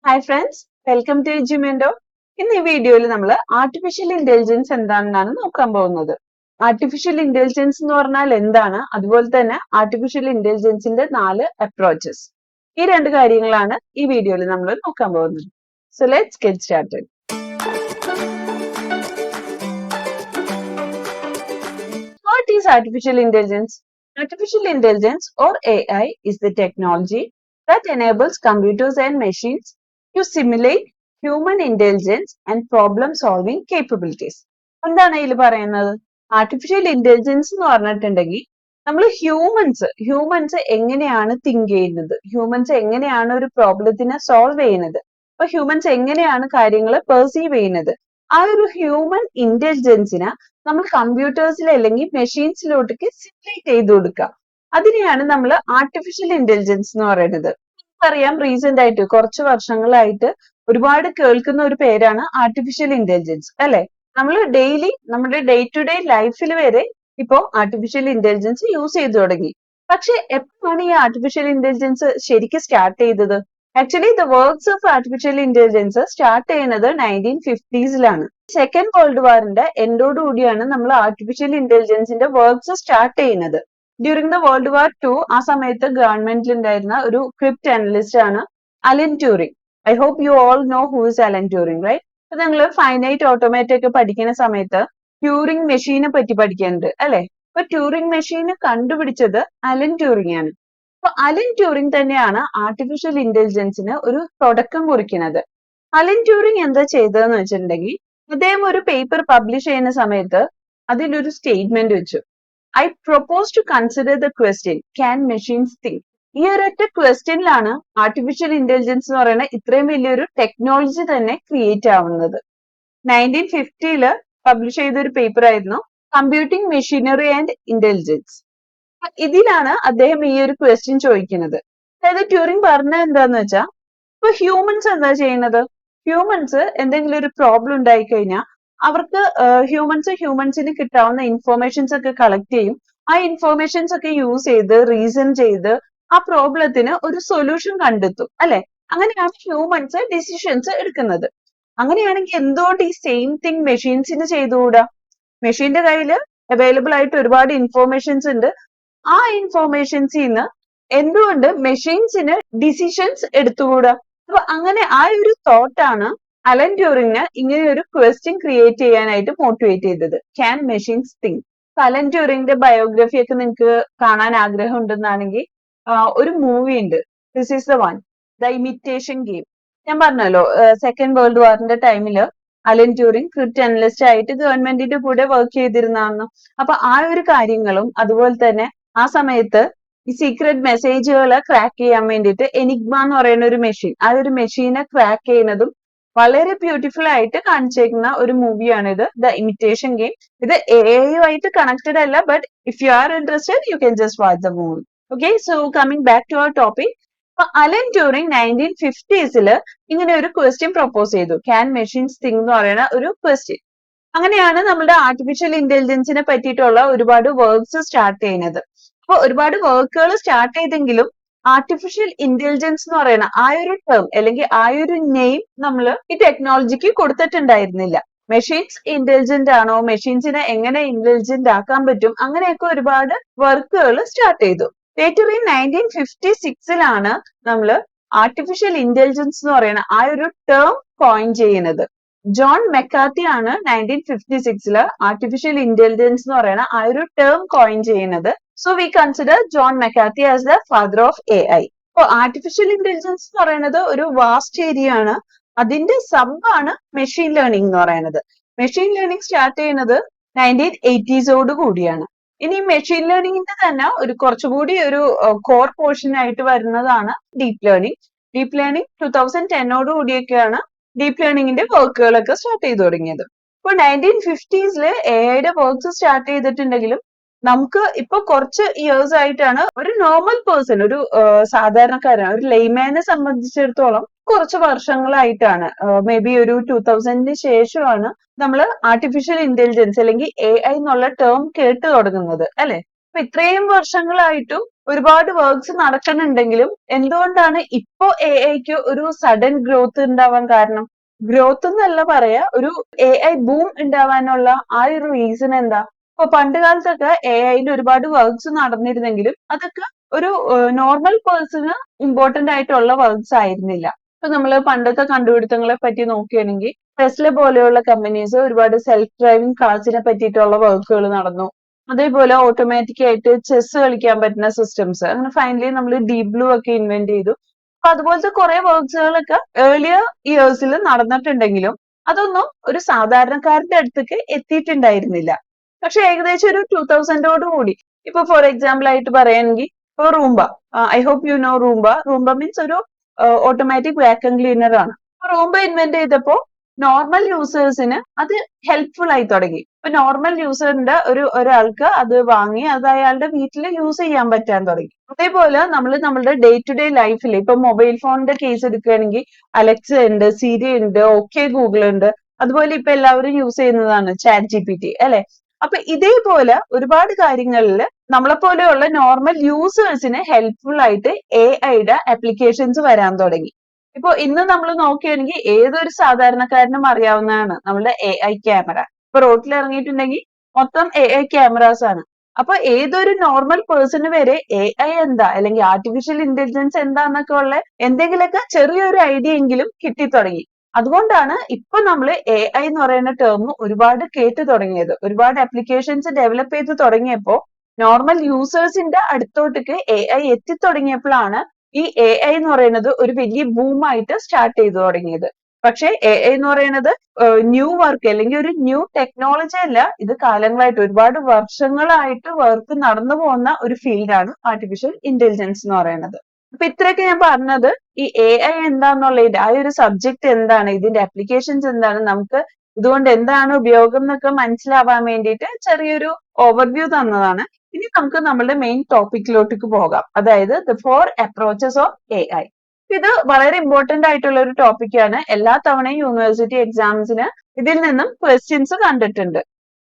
Hi friends, welcome to എജ്യുമെന്റോ. ഇന്ന് ഈ വീഡിയോയിൽ നമ്മൾ ആർട്ടിഫിഷ്യൽ ഇന്റലിജൻസ് എന്താണെന്നാണ് നോക്കാൻ പോകുന്നത്. ആർട്ടിഫിഷ്യൽ ഇന്റലിജൻസ് എന്ന് പറഞ്ഞാൽ എന്താണ്, അതുപോലെ തന്നെ ആർട്ടിഫിഷ്യൽ ഇന്റലിജൻസിന്റെ 4 അപ്രോച്ചസ്, ഈ രണ്ട് കാര്യങ്ങളാണ് ഈ വീഡിയോയിൽ നമ്മൾ നോക്കാൻ പോകുന്നത്. So let's get started. What is artificial intelligence? Artificial intelligence or AI is the technology that enables computers and machines to simulate human intelligence and problem solving capabilities. എന്താണ് ഇതിൽ പറയുന്നത്? ആർട്ടിഫിഷ്യൽ ഇന്റലിജൻസ് എന്ന് പറഞ്ഞിട്ടുണ്ടെങ്കിൽ നമ്മൾ ഹ്യൂമൻസ് എങ്ങനെയാണ് think ചെയ്യുന്നത്, humans എങ്ങനെയാണ് ഒരു പ്രോബ്ലത്തിനെ സോൾവ് ചെയ്യുന്നത്, അപ്പൊ ഹ്യൂമൻസ് എങ്ങനെയാണ് കാര്യങ്ങൾ പെർസീവ് ചെയ്യുന്നത്, ആ ഒരു ഹ്യൂമൻ ഇന്റലിജൻസിനെ നമ്മൾ കമ്പ്യൂട്ടേഴ്സിൽ അല്ലെങ്കിൽ മെഷീൻസിലോട്ടേക്ക് സിമുലേറ്റ് ചെയ്ത് കൊടുക്കുക. അതിനെയാണ് നമ്മൾ ആർട്ടിഫിഷ്യൽ ഇന്റലിജൻസ് എന്ന് പറയുന്നത്. അറിയാം, റീസെന്റ് ആയിട്ട് കുറച്ച് വർഷങ്ങളായിട്ട് ഒരുപാട് കേൾക്കുന്ന ഒരു പേരാണ് ആർട്ടിഫിഷ്യൽ ഇന്റലിജൻസ്, അല്ലെ? നമ്മൾ ഡെയിലി നമ്മുടെ ഡേ ടു ഡേ ലൈഫിൽ വരെ ഇപ്പോ ആർട്ടിഫിഷ്യൽ ഇന്റലിജൻസ് യൂസ് ചെയ്തു തുടങ്ങി. പക്ഷെ എപ്പോഴാണ് ഈ ആർട്ടിഫിഷ്യൽ ഇന്റലിജൻസ് ശരിക്കും സ്റ്റാർട്ട് ചെയ്തത്? Actually the works of artificial intelligence start ചെയ്യുന്നത് 1950s സെക്കൻഡ് വേൾഡ് വാറിന്റെ എൻഡോടുകൂടിയാണ് നമ്മൾ ആർട്ടിഫിഷ്യൽ ഇന്റലിജൻസിന്റെ വർക്ക്സ് സ്റ്റാർട്ട് ചെയ്യുന്നത്. ഡ്യൂറിംഗ് ദ വേൾഡ് വാർ 2 ആ സമയത്ത് ഗവൺമെന്റിൽ ഉണ്ടായിരുന്ന ഒരു ക്രിപ്റ്റ് അനലിസ്റ്റ് ആണ് Alan Turing. I hope you all know who is Alan Turing, right? അപ്പൊ നിങ്ങൾ ഫൈനൈറ്റ് ഓട്ടോമേറ്റ് ഒക്കെ പഠിക്കുന്ന സമയത്ത് ട്യൂറിംഗ് മെഷീനെ പറ്റി പഠിക്കുന്നുണ്ട്, അല്ലെ? അപ്പൊ ട്യൂറിംഗ് മെഷീൻ കണ്ടുപിടിച്ചത് അലൻ ട്യൂറിംഗ് ആണ്. അപ്പൊ അലൻ ട്യൂറിംഗ് തന്നെയാണ് ആർട്ടിഫിഷ്യൽ ഇന്റലിജൻസിന് ഒരു തുടക്കം കുറിക്കുന്നത്. അലൻ ട്യൂറിംഗ് എന്താ ചെയ്തതെന്ന് വെച്ചിട്ടുണ്ടെങ്കിൽ, അദ്ദേഹം ഒരു പേപ്പർ പബ്ലിഷ് ചെയ്യുന്ന സമയത്ത് അതിലൊരു സ്റ്റേറ്റ്മെന്റ് വെച്ചു, I propose to consider the question can machines think. ഈ ഒരൊറ്റ ക്വസ്റ്റ്യനിലാണ് ആർട്ടിഫിഷ്യൽ ഇന്റലിജൻസ് എന്ന് പറയുന്ന ഇത്രയും വലിയൊരു ടെക്നോളജി തന്നെ ക്രിയേറ്റ് ആവുന്നത്. 1950 പബ്ലിഷ് ചെയ്ത ഒരു പേപ്പർ ആയിരുന്നു കമ്പ്യൂട്ടിംഗ് മെഷീനറി ആൻഡ് ഇന്റലിജൻസ്. ഇതിലാണ് അദ്ദേഹം ഈ ഒരു ക്വസ്റ്റ്യൻ ചോദിക്കുന്നത്. അതായത് ട്യൂറിംഗ് പറഞ്ഞത് എന്താന്ന് വെച്ചാൽ, ഇപ്പൊ ഹ്യൂമൻസ് എന്താ ചെയ്യുന്നത്? ഹ്യൂമൻസ് എന്തെങ്കിലും ഒരു പ്രോബ്ലം ഉണ്ടായി കഴിഞ്ഞാൽ അവർക്ക് ഹ്യൂമൻസിന് കിട്ടാവുന്ന ഇൻഫോർമേഷൻസ് ഒക്കെ കളക്ട് ചെയ്യും. ആ ഇൻഫോർമേഷൻസ് ഒക്കെ യൂസ് ചെയ്ത് റീസൺ ചെയ്ത് ആ പ്രോബ്ലത്തിന് ഒരു സൊല്യൂഷൻ കണ്ടെത്തും, അല്ലെ? അങ്ങനെയാണ് ഹ്യൂമൻസ് ഡിസിഷൻസ് എടുക്കുന്നത്. അങ്ങനെയാണെങ്കിൽ എന്തുകൊണ്ട് ഈ സെയിം തിങ് മെഷീൻസിന് ചെയ്തുകൂടാ? മെഷീന്റെ കയ്യിൽ അവൈലബിൾ ആയിട്ട് ഒരുപാട് ഇൻഫോർമേഷൻസ് ഉണ്ട്. ആ ഇൻഫോർമേഷൻസിൽ നിന്ന് എന്തുകൊണ്ട് മെഷീൻസിന് ഡിസിഷൻസ് എടുത്തുകൂടാ? അപ്പൊ അങ്ങനെ ആ ഒരു തോട്ടാണ് അലൻ ട്യൂറിംഗിന് ഇങ്ങനെ ഒരു ക്വസ്റ്റ്യൻ ക്രിയേറ്റ് ചെയ്യാനായിട്ട് മോട്ടിവേറ്റ് ചെയ്തത്. Can machines think? അലൻ ട്യൂറിംഗിന്റെ ബയോഗ്രഫി ഒക്കെ നിങ്ങൾക്ക് കാണാൻ ആഗ്രഹം ഉണ്ടെന്നാണെങ്കിൽ ഒരു മൂവി ഉണ്ട്, this is the one, the imitation game. ഞാൻ പറഞ്ഞല്ലോ, സെക്കൻഡ് വേൾഡ് വാറിന്റെ ടൈമില് അലൻ ട്യൂറിംഗ് ക്രിപ്റ്റ് അനലിസ്റ്റ് ആയിട്ട് ഗവൺമെന്റിന്റെ കൂടെ വർക്ക് ചെയ്തിരുന്നാന്ന്. അപ്പൊ ആ ഒരു കാര്യങ്ങളും അതുപോലെ തന്നെ ആ സമയത്ത് ഈ സീക്രട്ട് മെസ്സേജുകളെ ക്രാക്ക് ചെയ്യാൻ വേണ്ടിയിട്ട് എനിഗ്മ എന്ന് പറയുന്ന ഒരു മെഷീൻ, ആ ഒരു മെഷീനെ ക്രാക്ക് ചെയ്യുന്നതും വളരെ ബ്യൂട്ടിഫുൾ ആയിട്ട് കാണിച്ചേക്കുന്ന ഒരു മൂവിയാണ് ഇത്, ദ ഇമിറ്റേഷൻ ഗെയിം. ഇത് AI കണക്റ്റഡ് അല്ല, but if you are interested you can just watch the movie. Okay, so coming back to our topic. അപ്പൊ അലൻ ട്യൂറിംഗ് 1950s ഇങ്ങനെ ഒരു ക്വസ്റ്റ്യൻ പ്രൊപ്പോസ് ചെയ്തു, ക്യാൻ മെഷീൻസ് തിങ്ക് എന്ന് പറയുന്ന ഒരു question. അങ്ങനെയാണ് നമ്മുടെ ആർട്ടിഫിഷ്യൽ ഇന്റലിജൻസിനെ പറ്റിയിട്ടുള്ള ഒരുപാട് വർക്ക്സ് സ്റ്റാർട്ട് ചെയ്യുന്നത്. അപ്പൊ ഒരുപാട് വർക്കുകൾ സ്റ്റാർട്ട് ചെയ്തെങ്കിലും ആർട്ടിഫിഷ്യൽ ഇന്റലിജൻസ് എന്ന് പറയുന്ന ആ ഒരു ടേം അല്ലെങ്കിൽ ആ ഒരു നെയിം നമ്മൾ ഈ ടെക്നോളജിക്ക് കൊടുത്തിട്ടുണ്ടായിരുന്നില്ല. മെഷീൻസ് ഇന്റലിജന്റ് ആണോ, മെഷീൻസിനെ എങ്ങനെ ഇന്റലിജന്റ് ആക്കാൻ പറ്റും, അങ്ങനെയൊക്കെ ഒരുപാട് വർക്കുകൾ സ്റ്റാർട്ട് ചെയ്തു. ലേറ്റർ ഇൻ 1956 നമ്മൾ ആർട്ടിഫിഷ്യൽ ഇന്റലിജൻസ് എന്ന് പറയുന്ന ആ ഒരു ടേം കോയിൻ ചെയ്യുന്നത്. ജോൺ മെക്കാർത്തി ആണ് 1956 ആർട്ടിഫിഷ്യൽ ഇന്റലിജൻസ് എന്ന് പറയുന്ന ആ ഒരു ടേം കോയിൻ ചെയ്യുന്നത്. So we consider John മെക്കാർത്തി as the father of AI. അപ്പോൾ ആർട്ടിഫിഷ്യൽ ഇന്റലിജൻസ് എന്ന് പറയുന്നത് ഒരു വാസ്റ്റ് ഏരിയ ആണ്. അതിന്റെ സബ് ആണ് മെഷീൻ ലേണിംഗ് എന്ന് പറയുന്നത്. മെഷീൻ ലേണിംഗ് സ്റ്റാർട്ട് ചെയ്യുന്നത് 1980s കൂടിയാണ്. ഇനി മെഷീൻ ലേണിംഗിന്റെ തന്നെ ഒരു കുറച്ചുകൂടി ഒരു കോർ പോർഷൻ ആയിട്ട് വരുന്നതാണ് ഡീപ് ലേണിംഗ്. ഡീപ് ലേണിംഗ് 2010 കൂടിയൊക്കെയാണ് ഡീപ് ലേണിംഗിന്റെ വർക്കുകളൊക്കെ സ്റ്റാർട്ട് ചെയ്തു തുടങ്ങിയത്. ഇപ്പൊ 1950s AI വർക്ക്സ് സ്റ്റാർട്ട് ചെയ്തിട്ടുണ്ടെങ്കിലും നമുക്ക് ഇപ്പൊ കുറച്ച് ഇയേഴ്സ് ആയിട്ടാണ് ഒരു നോർമൽ പേഴ്സൺ, ഒരു സാധാരണക്കാരൻ, ഒരു ലെയ്മാനെ സംബന്ധിച്ചിടത്തോളം കുറച്ച് വർഷങ്ങളായിട്ടാണ്, മേ ബി ഒരു 2000 ശേഷമാണ് നമ്മൾ ആർട്ടിഫിഷ്യൽ ഇന്റലിജൻസ് അല്ലെങ്കിൽ AI എന്നുള്ള ടേം കേട്ട് തുടങ്ങുന്നത്, അല്ലെ? അപ്പൊ ഇത്രയും വർഷങ്ങളായിട്ടും ഒരുപാട് വർക്ക്സ് നടക്കുന്നുണ്ടെങ്കിലും എന്തുകൊണ്ടാണ് ഇപ്പോ AI-ക്ക് ഒരു സഡൻ ഗ്രോത്ത് ഉണ്ടാവാൻ കാരണം? ഗ്രോത്ത് എന്നല്ല പറയാ, ഒരു AI ബൂം ഉണ്ടാവാനുള്ള ആ ഒരു റീസൺ എന്താ? ഇപ്പൊ പണ്ട് കാലത്തൊക്കെ AI-യിൽ ഒരുപാട് വർക്ക്സ് നടന്നിരുന്നെങ്കിലും അതൊക്കെ ഒരു നോർമൽ പേഴ്സണ് ഇമ്പോർട്ടന്റ് ആയിട്ടുള്ള വർക്ക്സ് ആയിരുന്നില്ല. ഇപ്പൊ നമ്മള് പണ്ടത്തെ കണ്ടുപിടുത്തങ്ങളെ പറ്റി നോക്കുകയാണെങ്കിൽ ടെസ്ല പോലെയുള്ള കമ്പനീസ് ഒരുപാട് സെൽഫ് ഡ്രൈവിംഗ് കാർസിനെ പറ്റിയിട്ടുള്ള വർക്കുകൾ നടന്നു. അതേപോലെ ഓട്ടോമാറ്റിക് ആയിട്ട് ചെസ് കളിക്കാൻ പറ്റുന്ന സിസ്റ്റംസ്, അങ്ങനെ ഫൈനലി നമ്മൾ ഡീപ് ബ്ലൂ ഒക്കെ ഇൻവെന്റ് ചെയ്തു. അപ്പൊ അതുപോലത്തെ കുറെ വർക്ക്സുകളൊക്കെ ഏർലിയർ ഇയേഴ്സിൽ നടന്നിട്ടുണ്ടെങ്കിലും അതൊന്നും ഒരു സാധാരണക്കാരന്റെ അടുത്തേക്ക് എത്തിയിട്ടുണ്ടായിരുന്നില്ല. പക്ഷെ ഏകദേശം ഒരു 2000ഓട് കൂടി, ഇപ്പൊ ഫോർ എക്സാമ്പിൾ ആയിട്ട് പറയുകയാണെങ്കിൽ ഇപ്പൊ Roomba, I hope you know Roomba. Roomba means ഒരു ഓട്ടോമാറ്റിക് വാക്യൂം ക്ലീനർ ആണ്. റൂംബ ഇൻവെന്റ് ചെയ്തപ്പോ നോർമൽ യൂസേഴ്സിന് അത് ഹെൽപ്ഫുൾ ആയി തുടങ്ങി. ഇപ്പൊ നോർമൽ യൂസറിന്റെ ഒരാൾക്ക് അത് വാങ്ങി അത് അയാളുടെ വീട്ടിൽ യൂസ് ചെയ്യാൻ പറ്റാൻ തുടങ്ങി. അതേപോലെ നമ്മൾ നമ്മുടെ ഡേ ടു ഡേ ലൈഫിൽ ഇപ്പൊ മൊബൈൽ ഫോണിന്റെ കേസ് എടുക്കുകയാണെങ്കിൽ അലക്സ ഉണ്ട്, സിരി ഉണ്ട്, ഓക്കെ ഗൂഗിൾ ഉണ്ട്. അതുപോലെ ഇപ്പൊ എല്ലാവരും യൂസ് ചെയ്യുന്നതാണ് ചാറ്റ് GPT, അല്ലെ? അപ്പൊ ഇതേപോലെ ഒരുപാട് കാര്യങ്ങളിൽ നമ്മളെ പോലെയുള്ള നോർമൽ യൂസേഴ്സിന് ഹെൽപ്ഫുൾ ആയിട്ട് AI-യുടെ ആപ്ലിക്കേഷൻസ് വരാൻ തുടങ്ങി. ഇപ്പൊ ഇന്ന് നമ്മൾ നോക്കുകയാണെങ്കിൽ ഏതൊരു സാധാരണക്കാരനും അറിയാവുന്നതാണ് നമ്മുടെ AI ക്യാമറ. ഇപ്പൊ റോഡിൽ ഇറങ്ങിയിട്ടുണ്ടെങ്കിൽ മൊത്തം AI ക്യാമറാസ് ആണ്. അപ്പൊ ഏതൊരു നോർമൽ പേഴ്സണ് വരെ AI എന്താ അല്ലെങ്കിൽ ആർട്ടിഫിഷ്യൽ ഇന്റലിജൻസ് എന്താന്നൊക്കെ ഉള്ള എന്തെങ്കിലുമൊക്കെ ചെറിയൊരു ഐഡിയ എങ്കിലും കിട്ടിത്തുടങ്ങി. അതുകൊണ്ടാണ് ഇപ്പൊ നമ്മൾ AI എന്ന് പറയുന്ന ടേം ഒരുപാട് കേട്ടു തുടങ്ങിയത്. ഒരുപാട് ആപ്ലിക്കേഷൻസ് ഡെവലപ്പ് ചെയ്ത് തുടങ്ങിയപ്പോ നോർമൽ യൂസേഴ്സിന്റെ അടുത്തോട്ടേക്ക് AI എത്തിത്തുടങ്ങിയപ്പോഴാണ് ഈ AI എന്ന് പറയുന്നത് ഒരു വലിയ ബൂമായിട്ട് സ്റ്റാർട്ട് ചെയ്തു തുടങ്ങിയത്. പക്ഷേ AI എന്ന് പറയുന്നത് ന്യൂ വർക്ക് അല്ലെങ്കിൽ ഒരു ന്യൂ ടെക്നോളജി അല്ല. ഇത് കാലങ്ങളായിട്ട് ഒരുപാട് വർഷങ്ങളായിട്ട് വർക്ക് നടന്നു പോകുന്ന ഒരു ഫീൽഡാണ് ആർട്ടിഫിഷ്യൽ ഇന്റലിജൻസ് എന്ന് പറയുന്നത്. അപ്പൊ ഇത്രയൊക്കെ ഞാൻ പറഞ്ഞത് ഈ AI എന്താന്നുള്ളതിന്റെ ആ ഒരു സബ്ജക്ട് എന്താണ്, ഇതിന്റെ ആപ്ലിക്കേഷൻസ് എന്താണ്, നമുക്ക് ഇതുകൊണ്ട് എന്താണ് ഉപയോഗം എന്നൊക്കെ മനസ്സിലാവാൻ വേണ്ടിയിട്ട് ചെറിയൊരു ഓവർവ്യൂ തന്നതാണ്. ഇനി നമുക്ക് നമ്മുടെ മെയിൻ ടോപ്പിക്കിലോട്ടേക്ക് പോകാം, അതായത് ദ 4 അപ്രോച്ചസ് ഓഫ് AI. ഇത് വളരെ ഇമ്പോർട്ടന്റ് ആയിട്ടുള്ള ഒരു ടോപ്പിക്കാണ്. എല്ലാ തവണയും യൂണിവേഴ്സിറ്റി എക്സാംസിന് ഇതിൽ നിന്നും ക്വസ്റ്റ്യൻസ് കണ്ടിട്ടുണ്ട്.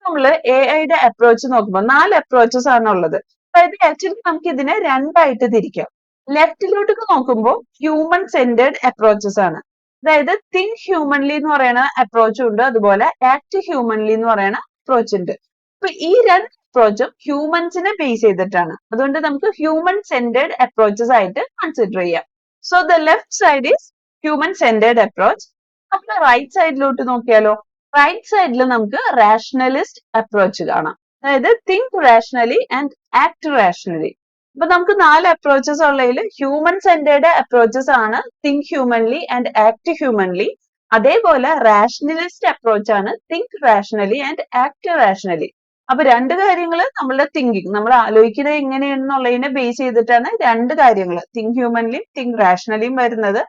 നമ്മൾ AI-യുടെ അപ്രോച്ച് നോക്കുമ്പോൾ 4 അപ്രോച്ചസ് ആണ് ഉള്ളത്. അതായത് ആക്ച്വലി നമുക്ക് ഇതിനെ രണ്ടായിട്ട് തിരിക്കാം. ലെഫ്റ്റിലോട്ടേക്ക് നോക്കുമ്പോൾ ഹ്യൂമൻ സെന്റേർഡ് അപ്രോച്ചസ് ആണ്. അതായത് തിങ്ക് ഹ്യൂമൻലി എന്ന് പറയുന്ന അപ്രോച്ചും ഉണ്ട്, അതുപോലെ ആക്ട് ഹ്യൂമൻലി എന്ന് പറയുന്ന അപ്രോച്ച് ഉണ്ട്. അപ്പൊ ഈ രണ്ട് അപ്രോച്ചും ഹ്യൂമൻസിനെ ബേസ് ചെയ്തിട്ടാണ്. അതുകൊണ്ട് നമുക്ക് ഹ്യൂമൻ സെന്റേർഡ് അപ്രോച്ചസ് ആയിട്ട് കൺസിഡർ ചെയ്യാം. So the left side is human centred approach. നമ്മൾ റൈറ്റ് സൈഡിലോട്ട് നോക്കിയാലോ, റൈറ്റ് സൈഡിൽ നമുക്ക് റാഷണലിസ്റ്റ് അപ്രോച്ച് കാണാം. അതായത് think rationally and act rationally. അപ്പൊ നമുക്ക് 4 അപ്രോച്ചസ് ഉള്ളതിൽ ഹ്യൂമൻ സെന്റേർഡ് അപ്രോച്ചസ് ആണ് think humanly and act humanly. അതേപോലെ റാഷണലിസ്റ്റ് അപ്രോച്ച് ആണ് think rationally and act rationally. അപ്പൊ രണ്ട് കാര്യങ്ങൾ നമ്മളുടെ തിങ്കിങ്, നമ്മൾ ആലോചിക്കുന്നത് എങ്ങനെയാണെന്നുള്ളതിനെ ബേസ് ചെയ്തിട്ടാണ് രണ്ട് കാര്യങ്ങൾ തിങ്ക് ഹ്യൂമൻലിയും തിങ്ക് റാഷണലിയും വരുന്നത്.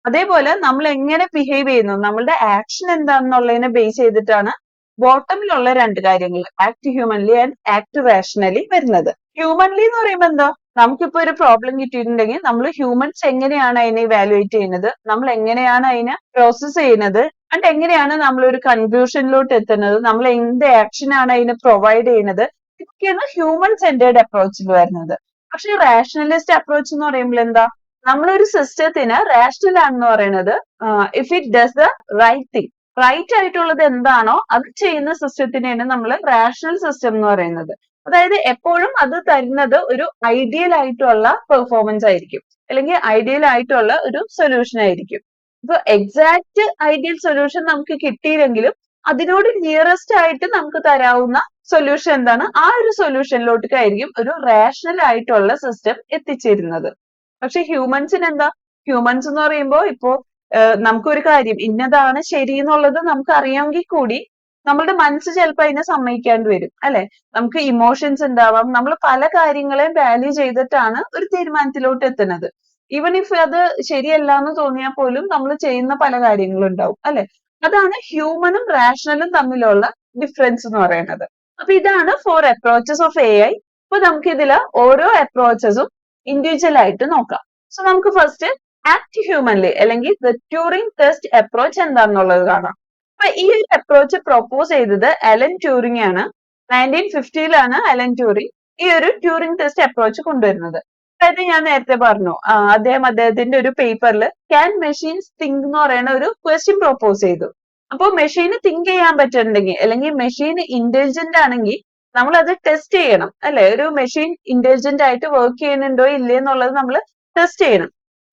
അതേപോലെ നമ്മൾ എങ്ങനെ ബിഹേവ് ചെയ്യുന്നു, നമ്മളുടെ ആക്ഷൻ എന്താണെന്നുള്ളതിനെ ബേസ് ചെയ്തിട്ടാണ് ബോട്ടമിലുള്ള രണ്ട് കാര്യങ്ങൾ act humanly and act rationally വരുന്നത്. ഹ്യൂമൻലി എന്ന് പറയുമ്പോൾ എന്താ, നമുക്കിപ്പോ ഒരു പ്രോബ്ലം കിട്ടിയിട്ടുണ്ടെങ്കിൽ നമ്മൾ ഹ്യൂമൻസ് എങ്ങനെയാണ് അതിനെ ഇവാലുവേറ്റ് ചെയ്യുന്നത്, നമ്മൾ എങ്ങനെയാണ് അതിനെ പ്രോസസ് ചെയ്യുന്നത്, ആൻഡ് എങ്ങനെയാണ് നമ്മൾ ഒരു കൺക്ലൂഷനിലോട്ട് എത്തുന്നത്, നമ്മൾ എന്ത് ആക്ഷൻ ആണ് അതിന് പ്രൊവൈഡ് ചെയ്യുന്നത്, ഇതൊക്കെയാണ് ഹ്യൂമൻ സെന്റേർഡ് അപ്രോച്ചിൽ വരുന്നത്. പക്ഷെ റാഷണലിസ്റ്റ് അപ്രോച്ച് എന്ന് പറയുമ്പോൾ എന്താ, നമ്മളൊരു സിസ്റ്റത്തിന് റാഷണൽ ആണെന്ന് പറയുന്നത് if it does the right thing, right ആയിട്ടുള്ളത് എന്താണോ അത് ചെയ്യുന്ന സിസ്റ്റത്തിനെയാണ് നമ്മൾ റാഷണൽ സിസ്റ്റം എന്ന് പറയുന്നത്. അതായത് എപ്പോഴും അത് തരുന്നത് ഒരു ഐഡിയൽ ആയിട്ടുള്ള പെർഫോമൻസ് ആയിരിക്കും, അല്ലെങ്കിൽ ഐഡിയൽ ആയിട്ടുള്ള ഒരു സൊല്യൂഷൻ ആയിരിക്കും. ഇപ്പൊ എക്സാക്ട് ഐഡിയൽ സൊല്യൂഷൻ നമുക്ക് കിട്ടിയില്ലെങ്കിലും അതിനോട് നിയറസ്റ്റ് ആയിട്ട് നമുക്ക് തരാവുന്ന സൊല്യൂഷൻ എന്താണ്, ആ ഒരു സൊല്യൂഷനിലോട്ടേക്കായിരിക്കും ഒരു റാഷണൽ ആയിട്ടുള്ള സിസ്റ്റം എത്തിച്ചേരുന്നത്. പക്ഷെ ഹ്യൂമൻസിന് എന്താ, ഹ്യൂമൻസ് എന്ന് പറയുമ്പോൾ ഇപ്പോ നമുക്കൊരു കാര്യം ഇന്നതാണ് ശരി എന്നുള്ളത് നമുക്ക് അറിയാമെങ്കിൽ കൂടി നമ്മളുടെ മനസ്സ് ചിലപ്പോൾ അതിനെ സമ്മതിക്കാണ്ട് വരും, അല്ലെ? നമുക്ക് ഇമോഷൻസ് ഉണ്ടാവാം, നമ്മൾ പല കാര്യങ്ങളെയും വാല്യൂ ചെയ്തിട്ടാണ് ഒരു തീരുമാനത്തിലോട്ട് എത്തുന്നത്. ഈവൻ ഇഫ് അത് ശരിയല്ല എന്ന് തോന്നിയാൽ പോലും നമ്മൾ ചെയ്യുന്ന പല കാര്യങ്ങളും ഉണ്ടാവും, അല്ലെ? അതാണ് ഹ്യൂമനും റാഷണലും തമ്മിലുള്ള ഡിഫറൻസ് എന്ന് പറയുന്നത്. അപ്പൊ ഇതാണ് 4 അപ്രോച്ചസ് ഓഫ് AI. അപ്പൊ നമുക്ക് ഇതില് ഓരോ അപ്രോച്ചസും ഇൻഡിവിജ്വൽ ആയിട്ട് നോക്കാം. സോ നമുക്ക് ഫസ്റ്റ് ആക്ട് ഹ്യൂമൻലി അല്ലെങ്കിൽ ദ ട്യൂറിംഗ് ടെസ്റ്റ് അപ്രോച്ച് എന്താണെന്നുള്ളത് കാണാം. അപ്പൊ ഈ ഒരു അപ്രോച്ച് പ്രൊപ്പോസ് ചെയ്തത് അലൻ ട്യൂറിംഗ് ആണ്. 1950-ലാണ് അലൻ ട്യൂറിംഗ് ഈ ഒരു ട്യൂറിംഗ് ടെസ്റ്റ് അപ്രോച്ച് കൊണ്ടുവരുന്നത്. അതായത് ഞാൻ നേരത്തെ പറഞ്ഞു അദ്ദേഹത്തിന്റെ ഒരു പേപ്പറിൽ ക്യാൻ മെഷീൻസ് തിങ്ക് എന്ന് പറയുന്ന ഒരു ക്വസ്റ്റ്യൻ പ്രൊപ്പോസ് ചെയ്തു. അപ്പോൾ മെഷീന് തിങ്ക് ചെയ്യാൻ പറ്റുന്നുണ്ടെങ്കിൽ അല്ലെങ്കിൽ മെഷീൻ ഇന്റലിജന്റ് ആണെങ്കിൽ നമ്മൾ അത് ടെസ്റ്റ് ചെയ്യണം അല്ലെ? ഒരു മെഷീൻ ഇന്റലിജന്റ് ആയിട്ട് വർക്ക് ചെയ്യുന്നുണ്ടോ ഇല്ലേ എന്നുള്ളത് നമ്മൾ ടെസ്റ്റ് ചെയ്യണം.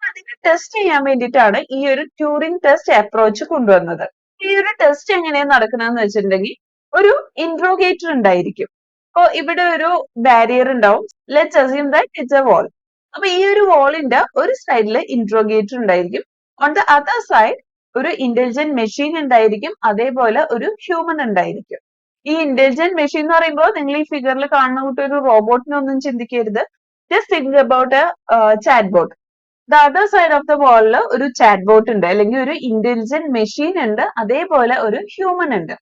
അതിനെ ടെസ്റ്റ് ചെയ്യാൻ വേണ്ടിയിട്ടാണ് ഈ ഒരു ട്യൂറിംഗ് ടെസ്റ്റ് അപ്രോച്ച് കൊണ്ടുവന്നത്. ഈ ഒരു ടെസ്റ്റ് എങ്ങനെയാണ് നടക്കുന്നതെന്ന് വെച്ചിട്ടുണ്ടെങ്കിൽ ഒരു ഇൻട്രോഗേറ്റർ ഉണ്ടായിരിക്കും. അപ്പൊ ഇവിടെ ഒരു ബാരിയർ ഉണ്ടാവും. Let's assume that it's A വാൾ. അപ്പൊ ഈ ഒരു വാളിന്റെ ഒരു സൈഡിൽ ഇൻട്രോഗേറ്റർ ഉണ്ടായിരിക്കും. ഓൺ ദ അതർ സൈഡ് ഒരു ഇന്റലിജന്റ് മെഷീൻ ഉണ്ടായിരിക്കും. അതേപോലെ ഒരു ഹ്യൂമൻ ഉണ്ടായിരിക്കും. ഈ ഇന്റലിജന്റ് മെഷീൻ എന്ന് പറയുമ്പോൾ നിങ്ങൾ ഈ ഫിഗറിൽ കാണുന്ന കൂട്ടി ഒരു റോബോട്ടിനൊന്നും ചിന്തിക്കരുത്. Just think about a chat bot. The other side of the വാളിൽ ഒരു ചാറ്റ് ബോട്ട് ഉണ്ട്, അല്ലെങ്കിൽ ഒരു ഇന്റലിജന്റ് മെഷീൻ ഉണ്ട്, അതേപോലെ ഒരു ഹ്യൂമൻ ഉണ്ട്.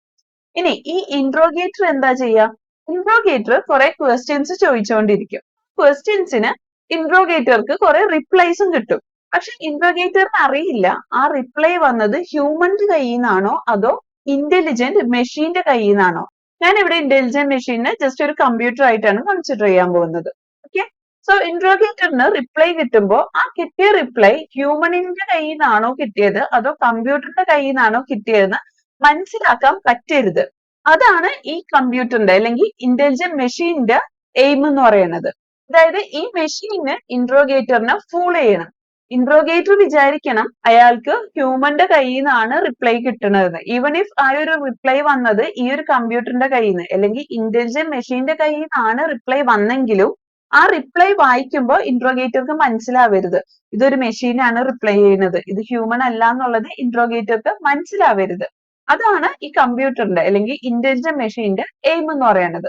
ഇനി ഈ ഇൻട്രോഗേറ്റർ എന്താ ചെയ്യാ? ഇൻട്രോഗേറ്റർ കുറെ ക്വസ്റ്റ്യൻസ് ചോദിച്ചുകൊണ്ടിരിക്കും. ക്വസ്റ്റ്യൻസിന് ഇൻട്രോഗേറ്റർക്ക് കുറെ റിപ്ലൈസും കിട്ടും. പക്ഷെ ഇൻട്രോഗേറ്ററിന് അറിയില്ല ആ റിപ്ലൈ വന്നത് ഹ്യൂമന്റെ കയ്യിൽ നിന്നാണോ അതോ ഇന്റലിജന്റ് മെഷീന്റെ കയ്യിൽ നിന്നാണോ. ഞാൻ ഇവിടെ ഇന്റലിജന്റ് മെഷീനെ ജസ്റ്റ് ഒരു കമ്പ്യൂട്ടർ ആയിട്ടാണ് കൺസിഡർ ചെയ്യാൻ പോകുന്നത്. ഓക്കെ, സോ ഇൻട്രോഗേറ്ററിന് റിപ്ലൈ കിട്ടുമ്പോൾ ആ കിട്ടിയ റിപ്ലൈ ഹ്യൂമനിന്റെ കയ്യിൽ നിന്നാണോ കിട്ടിയത് അതോ കമ്പ്യൂട്ടറിന്റെ കയ്യിൽ നിന്നാണോ കിട്ടിയതെന്ന് മനസ്സിലാക്കാൻ പറ്റരുത്. അതാണ് ഈ കമ്പ്യൂട്ടറിന്റെ അല്ലെങ്കിൽ ഇന്റലിജന്റ് മെഷീന്റെ എയിം എന്ന് പറയുന്നത്. അതായത് ഈ മെഷീന് ഇൻട്രോഗേറ്ററിനെ ഫൂൾ ചെയ്യണം. ഇൻട്രോഗേറ്റർ വിചാരിക്കണം അയാൾക്ക് ഹ്യൂമന്റെ കയ്യിൽ നിന്നാണ് റിപ്ലൈ കിട്ടുന്നത്. ഈവൻ ഇഫ് ആ ഒരു റിപ്ലൈ വന്നത് ഈ ഒരു കമ്പ്യൂട്ടറിന്റെ കയ്യിൽ നിന്ന് അല്ലെങ്കിൽ ഇന്റലിജന്റ് മെഷീന്റെ കയ്യിൽ നിന്നാണ് റിപ്ലൈ വന്നെങ്കിലും ആ റിപ്ലൈ വായിക്കുമ്പോൾ ഇൻട്രോഗേറ്റർക്ക് മനസ്സിലാവരുത് ഇതൊരു മെഷീനാണ് റിപ്ലൈ ചെയ്യുന്നത്, ഇത് ഹ്യൂമൻ അല്ല എന്നുള്ളത് ഇൻട്രോഗേറ്റർക്ക് മനസ്സിലാവരുത്. അതാണ് ഈ കമ്പ്യൂട്ടറിന്റെ അല്ലെങ്കിൽ ഇന്റലിജന്റ് മെഷീന്റെ എയിം എന്ന് പറയുന്നത്.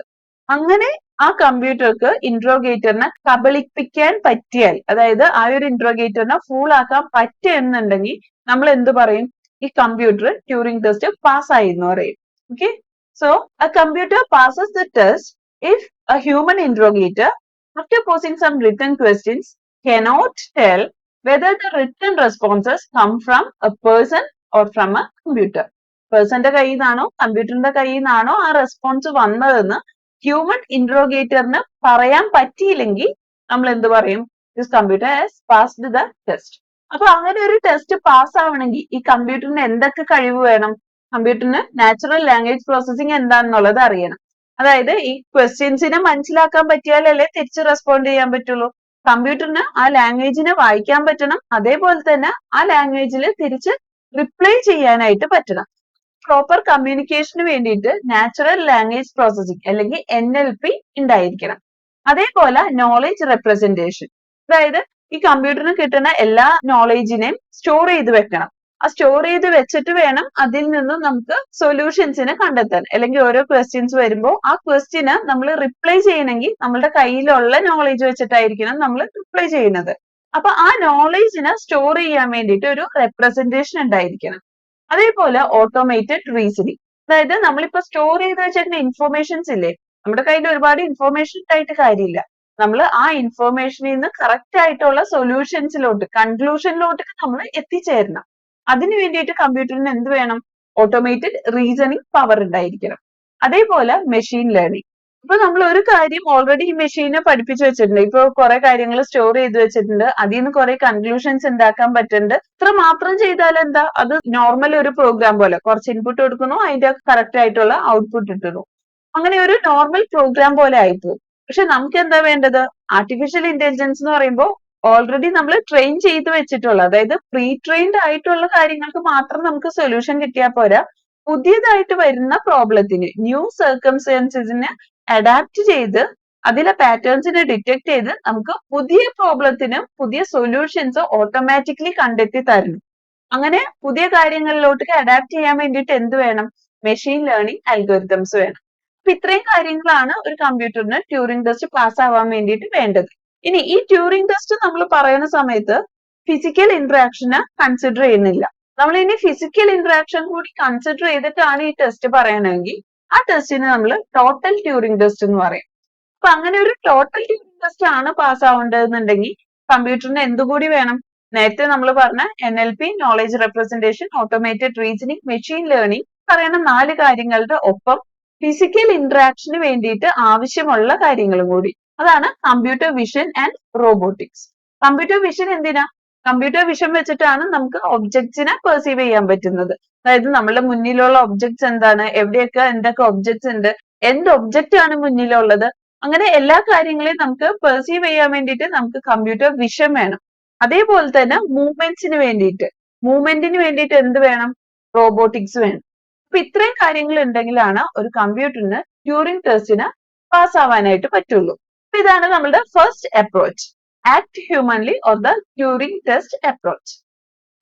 അങ്ങനെ ആ കമ്പ്യൂട്ടർക്ക് ഇൻട്രോഗേറ്ററിനെ കബളിപ്പിക്കാൻ പറ്റിയാൽ, അതായത് ആ ഒരു ഇൻട്രോഗേറ്ററിനെ ഫൂൾ ആക്കാൻ പറ്റുന്നുണ്ടെങ്കിൽ നമ്മൾ എന്ത് പറയും? ഈ കമ്പ്യൂട്ടർ ട്യൂറിംഗ് ടെസ്റ്റ് പാസ്സായി എന്ന് പറയും. Okay, so a computer passes the test if a human interrogator, after posing some written questions, cannot tell whether the written responses come from a person or from a computer. പേഴ്സന്റെ കയ്യിൽ നിന്നാണോ കമ്പ്യൂട്ടറിന്റെ കയ്യിൽ നിന്നാണോ ആ response വന്നതെന്ന് human ഇൻട്രോഗേറ്ററിന് പറയാൻ പറ്റിയില്ലെങ്കിൽ നമ്മൾ എന്ത് പറയും? This computer has passed the test. അപ്പൊ അങ്ങനെ ഒരു ടെസ്റ്റ് പാസ് ആവണമെങ്കിൽ ഈ കമ്പ്യൂട്ടറിന് എന്തൊക്കെ കഴിവ് വേണം? കമ്പ്യൂട്ടറിന് നാച്ചുറൽ ലാംഗ്വേജ് പ്രോസസ്സിംഗ് എന്താണെന്നുള്ളത് അറിയണം. അതായത് ഈ ക്വസ്റ്റ്യൻസിനെ മനസ്സിലാക്കാൻ പറ്റിയാലല്ലേ തിരിച്ച് റെസ്പോണ്ട് ചെയ്യാൻ പറ്റുള്ളൂ. കമ്പ്യൂട്ടറിന് ആ ലാംഗ്വേജിനെ വായിക്കാൻ പറ്റണം, അതേപോലെ തന്നെ ആ ലാംഗ്വേജിൽ തിരിച്ച് റിപ്ലൈ ചെയ്യാനായിട്ട് പറ്റണം. പ്രോപ്പർ കമ്മ്യൂണിക്കേഷന് വേണ്ടിയിട്ട് നാച്ചുറൽ ലാംഗ്വേജ് പ്രോസസ്സിംഗ് അല്ലെങ്കിൽ NLP ഉണ്ടായിരിക്കണം. അതേപോലെ നോളേജ് റെപ്രസെന്റേഷൻ, അതായത് ഈ കമ്പ്യൂട്ടറിന് കിട്ടുന്ന എല്ലാ നോളേജിനെയും സ്റ്റോർ ചെയ്ത് വെക്കണം. ആ സ്റ്റോർ ചെയ്ത് വെച്ചിട്ട് വേണം അതിൽ നിന്നും നമുക്ക് സൊല്യൂഷൻസിനെ കണ്ടെത്താൻ. അല്ലെങ്കിൽ ഓരോ ക്വസ്റ്റ്യൻസ് വരുമ്പോൾ ആ ക്വസ്റ്റ്യന് നമ്മൾ റിപ്ലൈ ചെയ്യണമെങ്കിൽ നമ്മളുടെ കയ്യിലുള്ള നോളേജ് വെച്ചിട്ടായിരിക്കണം നമ്മൾ റിപ്ലൈ ചെയ്യുന്നത്. അപ്പൊ ആ നോളേജിനെ സ്റ്റോർ ചെയ്യാൻ വേണ്ടിയിട്ട് ഒരു റെപ്രസെന്റേഷൻ ഉണ്ടായിരിക്കണം. അതേപോലെ ഓട്ടോമേറ്റഡ് റീസണിങ്, അതായത് നമ്മളിപ്പോ സ്റ്റോർ ചെയ്ത് വെച്ചിരുന്ന ഇൻഫോർമേഷൻസ് ഇല്ലേ, നമ്മുടെ കയ്യിൽ ഒരുപാട് ഇൻഫോർമേഷൻ ആയിട്ട് കാര്യമില്ല. നമ്മൾ ആ ഇൻഫോർമേഷനിൽ നിന്ന് കറക്റ്റ് ആയിട്ടുള്ള സൊല്യൂഷൻസിലോട്ട് കൺക്ലൂഷനിലോട്ട് നമ്മൾ എത്തിച്ചേരണം. അതിനു വേണ്ടിയിട്ട് കമ്പ്യൂട്ടറിന് എന്ത് വേണം? ഓട്ടോമേറ്റഡ് റീസണിങ് പവർ ഉണ്ടായിരിക്കണം. അതേപോലെ മെഷീൻ ലേണിംഗ്. ഇപ്പൊ നമ്മൾ ഒരു കാര്യം ഓൾറെഡി ഈ മെഷീനെ പഠിപ്പിച്ചു വെച്ചിട്ടുണ്ട്. ഇപ്പൊ കുറെ കാര്യങ്ങൾ സ്റ്റോർ ചെയ്ത് വെച്ചിട്ടുണ്ട്, അതിൽ നിന്ന് കുറെ കൺക്ലൂഷൻസ് ഉണ്ടാക്കാൻ പറ്റുന്നുണ്ട്. ഇത്ര മാത്രം ചെയ്താൽ എന്താ? അത് നോർമൽ ഒരു പ്രോഗ്രാം പോലെ കുറച്ച് ഇൻപുട്ട് കൊടുക്കുന്നു, അതിന്റെ കറക്റ്റ് ആയിട്ടുള്ള ഔട്ട്പുട്ട് ഇട്ടുന്നു. അങ്ങനെ ഒരു നോർമൽ പ്രോഗ്രാം പോലെ ആയിപ്പോകും. പക്ഷെ നമുക്ക് എന്താ വേണ്ടത്? ആർട്ടിഫിഷ്യൽ ഇന്റലിജൻസ് എന്ന് പറയുമ്പോൾ ഓൾറെഡി നമ്മൾ ട്രെയിൻ ചെയ്ത് വെച്ചിട്ടുള്ള, അതായത് പ്രീ ട്രെയിൻഡ് ആയിട്ടുള്ള കാര്യങ്ങൾക്ക് മാത്രം നമുക്ക് സൊല്യൂഷൻ കിട്ടിയാൽ പോരാ. പുതിയതായിട്ട് വരുന്ന പ്രോബ്ലത്തിന്, ന്യൂ സർക്കംസ്റ്റൻസസിന് അഡാപ്റ്റ് ചെയ്ത് അതിലെ പാറ്റേൺസിനെ ഡിറ്റക്ട് ചെയ്ത് നമുക്ക് പുതിയ പ്രോബ്ലത്തിന് പുതിയ സൊല്യൂഷൻസ് ഓട്ടോമാറ്റിക്കലി കണ്ടെത്തി തരണം. അങ്ങനെ പുതിയ കാര്യങ്ങളിലോട്ട് അഡാപ്റ്റ് ചെയ്യാൻ വേണ്ടിയിട്ട് എന്ത് വേണം? മെഷീൻ ലേണിംഗ് അൽഗോരിതംസ് വേണം. അപ്പൊ ഇത്രയും കാര്യങ്ങളാണ് ഒരു കമ്പ്യൂട്ടറിന് ട്യൂറിംഗ് ടെസ്റ്റ് പാസ് ആവാൻ വേണ്ടിയിട്ട് വേണ്ടത്. ഇനി ഈ ട്യൂറിംഗ് ടെസ്റ്റ് നമ്മൾ പറയുന്ന സമയത്ത് ഫിസിക്കൽ ഇന്ററാക്ഷനെ കൺസിഡർ ചെയ്യുന്നില്ല. നമ്മൾ ഇനി ഫിസിക്കൽ ഇന്ററാക്ഷൻ കൂടി കൺസിഡർ ചെയ്തിട്ടാണ് ഈ ടെസ്റ്റ് പറയണമെങ്കിൽ ആ ടെസ്റ്റിന് നമ്മൾ ടോട്ടൽ ട്യൂറിംഗ് ടെസ്റ്റ് എന്ന് പറയും. അപ്പൊ അങ്ങനെ ഒരു ടോട്ടൽ ട്യൂറിംഗ് ടെസ്റ്റ് ആണ് പാസ് ആവേണ്ടതെന്നുണ്ടെങ്കിൽ കമ്പ്യൂട്ടറിന് എന്തുകൂടി വേണം? നേരത്തെ നമ്മൾ പറഞ്ഞ NLP, knowledge representation, automated reasoning, machine learning പറയുന്ന 4 കാര്യങ്ങളുടെ ഒപ്പം ഫിസിക്കൽ ഇന്ററാക്ഷന് വേണ്ടിയിട്ട് ആവശ്യമുള്ള കാര്യങ്ങളും കൂടി. അതാണ് computer vision and robotics. Computer vision എന്തിനാ? കമ്പ്യൂട്ടർ വിഷൻ വെച്ചിട്ടാണ് നമുക്ക് ഒബ്ജക്ട്സിനെ പെർസീവ് ചെയ്യാൻ പറ്റുന്നത്. അതായത് നമ്മുടെ മുന്നിലുള്ള ഒബ്ജക്ട്സ് എന്താണ്, എവിടെയൊക്കെ എന്തൊക്കെ ഒബ്ജക്ട്സ് ഉണ്ട്, എന്ത് ഒബ്ജക്റ്റ് ആണ് മുന്നിലുള്ളത്, അങ്ങനെ എല്ലാ കാര്യങ്ങളെയും നമുക്ക് പെർസീവ് ചെയ്യാൻ വേണ്ടിയിട്ട് നമുക്ക് കമ്പ്യൂട്ടർ വിഷൻ വേണം. അതേപോലെ തന്നെ മൂവ്മെന്റ്സിന് വേണ്ടിയിട്ട് എന്ത് വേണം? റോബോട്ടിക്സ് വേണം. അപ്പൊ ഇത്രയും കാര്യങ്ങൾ ഉണ്ടെങ്കിലാണ് ഒരു കമ്പ്യൂട്ടറിന് ട്യൂറിംഗ് ടെസ്റ്റിന് പാസ് ആവാനായിട്ട് പറ്റുള്ളൂ. അപ്പൊ ഇതാണ് നമ്മുടെ first approach, act humanly or the Turing test approach.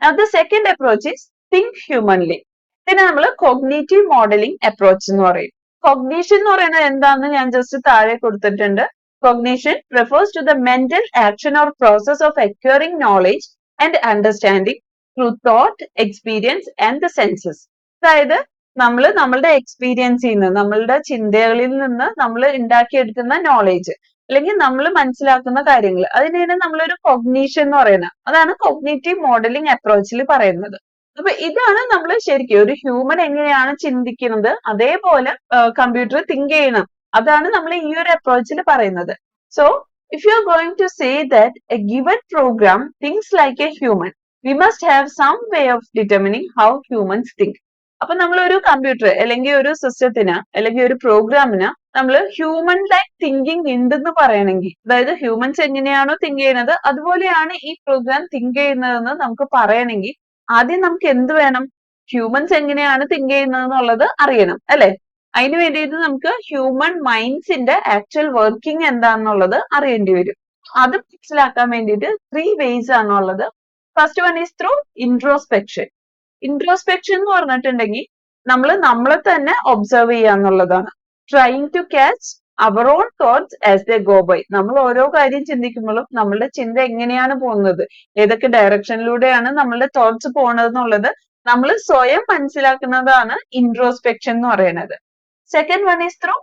Now the second approach is think humanly. ഇതിനെ നമ്മൾ കോഗ്നേറ്റീവ് മോഡലിംഗ് അപ്രോച്ച് എന്ന് പറയും. കോഗ്നീഷൻ എന്ന് പറയുന്നത് എന്താണെന്ന് ഞാൻ ജസ്റ്റ് താഴെ കൊടുത്തിട്ടുണ്ട്. Cognition refers to the mental action or process of acquiring knowledge and understanding through thought, experience and the senses. അതായത് നമ്മൾ നമ്മളുടെ എക്സ്പീരിയൻസിൽ നിന്ന്, നമ്മളുടെ ചിന്തകളിൽ നിന്ന് നമ്മൾ ഉണ്ടാക്കിയെടുക്കുന്ന നോളേജ് അല്ലെങ്കിൽ നമ്മൾ മനസ്സിലാക്കുന്ന കാര്യങ്ങൾ, അതിനെയാണ് നമ്മളൊരു കൊഗ്നീഷൻ എന്ന് പറയുന്നത്. അതാണ് കോഗ്നേറ്റീവ് മോഡലിംഗ് അപ്രോച്ചിൽ പറയുന്നത്. അപ്പൊ ഇതാണ് നമ്മൾ ശരിക്കും ഒരു ഹ്യൂമൻ എങ്ങനെയാണ് ചിന്തിക്കുന്നത് അതേപോലെ കമ്പ്യൂട്ടർ തിങ്ക് ചെയ്യണം. അതാണ് നമ്മൾ ഈ ഒരു അപ്രോച്ചിൽ പറയുന്നത്. So if you are going to say that a given program thinks like a human, we must have some way of determining how humans think. അപ്പൊ നമ്മൾ ഒരു കമ്പ്യൂട്ടർ അല്ലെങ്കിൽ ഒരു സിസ്റ്റത്തിന് അല്ലെങ്കിൽ ഒരു പ്രോഗ്രാമിന് നമ്മൾ ഹ്യൂമൻ ലൈക്ക് തിങ്കിങ് ഉണ്ടെന്ന് പറയണമെങ്കിൽ, അതായത് ഹ്യൂമൻസ് എങ്ങനെയാണോ തിങ്ക് ചെയ്യുന്നത് അതുപോലെയാണ് ഈ പ്രോഗ്രാം തിങ്ക് ചെയ്യുന്നതെന്ന് നമുക്ക് പറയണമെങ്കിൽ ആദ്യം നമുക്ക് എന്ത് വേണം? ഹ്യൂമൻസ് എങ്ങനെയാണ് തിങ്ക് ചെയ്യുന്നത് എന്നുള്ളത് അറിയണം, അല്ലെ? അതിന് വേണ്ടിയിട്ട് നമുക്ക് ഹ്യൂമൻ മൈൻഡ്സിന്റെ ആക്ച്വൽ വർക്കിംഗ് എന്താണെന്നുള്ളത് അറിയേണ്ടി വരും. അത് മനസ്സിലാക്കാൻ വേണ്ടിയിട്ട് 3 ways ആണുള്ളത്. First one is through introspection. Introspection എന്ന് പറഞ്ഞിട്ടുണ്ടെങ്കിൽ നമ്മൾ നമ്മളെ തന്നെ ഒബ്സർവ് ചെയ്യുക എന്നുള്ളതാണ്. Trying to catch our own thoughts as they go by. നമ്മൾ ഓരോ കാര്യം ചിന്തിക്കുമ്പോഴും നമ്മളുടെ ചിന്ത എങ്ങനെയാണ് പോകുന്നത്, ഏതൊക്കെ ഡയറക്ഷനിലൂടെയാണ് നമ്മളുടെ തോട്ട്സ് പോകുന്നത് എന്നുള്ളത് നമ്മൾ സ്വയം മനസ്സിലാക്കുന്നതാണ് ഇൻട്രോസ്പെക്ഷൻ എന്ന് പറയുന്നത്. Second one is through